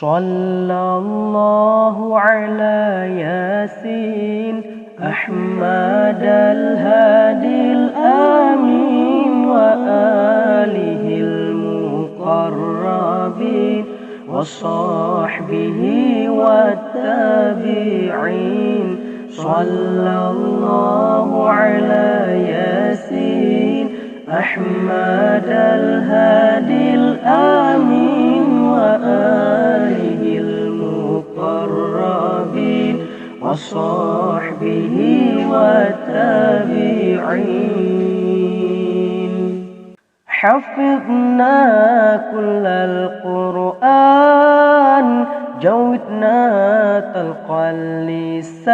صلى الله على ياسين أحمد الهادي الآمين وآله المقربين وصحبه والتابعين. صلى الله على ياسين أحمد الهادي الآمين وآله المقربين وصحبه والتابعين. حفظنا كل القرآن جودنا طلق اللسان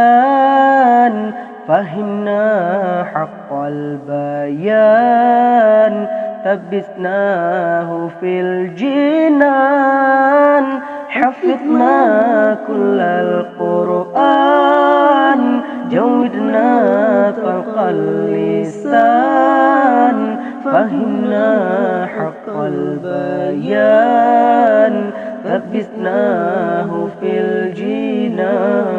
فهمنا حق البيان ثبتناه في الجنان. حفظنا كل القرآن جودنا طلق اللسان فهمنا حق البيان ثبتناه في الجنان.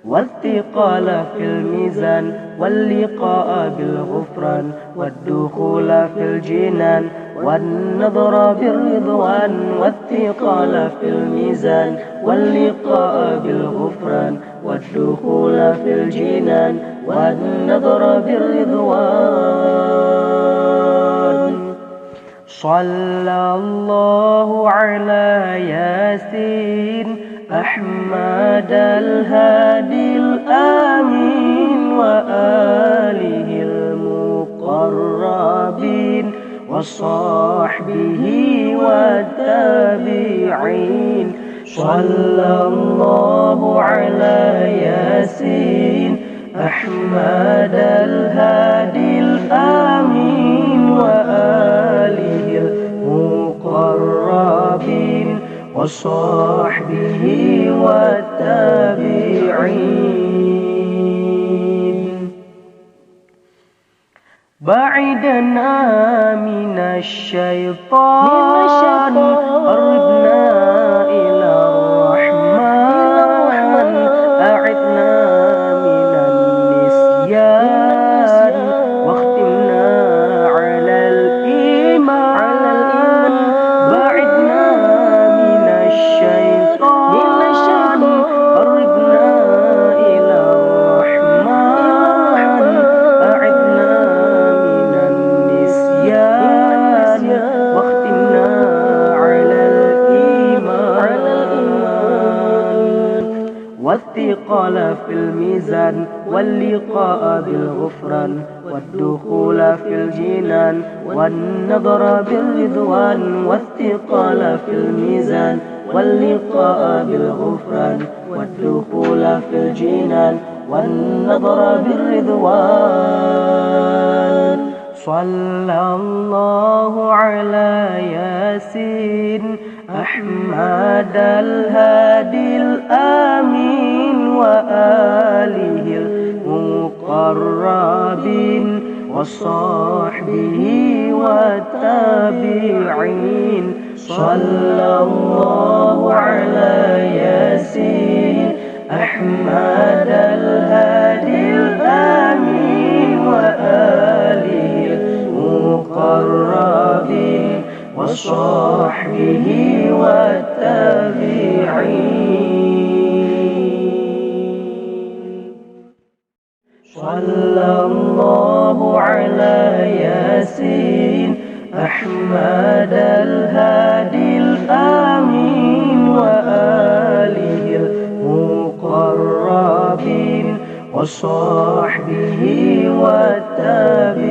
والثقال في الميزان واللقاء بالغفران والدخول في الجنان والنظر بالرضوان. والثقال في الميزان واللقاء بالغفران والدخول في الجنان والنظر بالرضوان. صلى الله على ياسين أحمد الهادي الآمين وآله المقربين وصحبه والتابعين. صلى الله على ياسين أحمد الهادي الآمين وآله المقربين وصحبه والتابعين. بعدنا من الشيطان قربنا إلى الرحمن أعذنا من النسيان واختمنا على الإيمان. بعدنا من الشيطان قربنا إلى الرحمن أعذنا من النسيان واختمنا على الإيمان. والثقال في الميزان واللقاء بالغفران والدخول في الجنان والنظر بالرضوان. والثقال في الميزان واللقاء بالغفران والدخول في الجنان والنظر بالرضوان. صلى الله على ياسين أحمد الهادي الآمين وآله المقربين وصحبه والتابعين. صلى الله على ياسين أحمد الهادي الآمين وآله المقربين وصحبه والتابعين. صلى الله على ياسين أحمد الهادي الآمين وآله المقربين وصحبه والتابعين.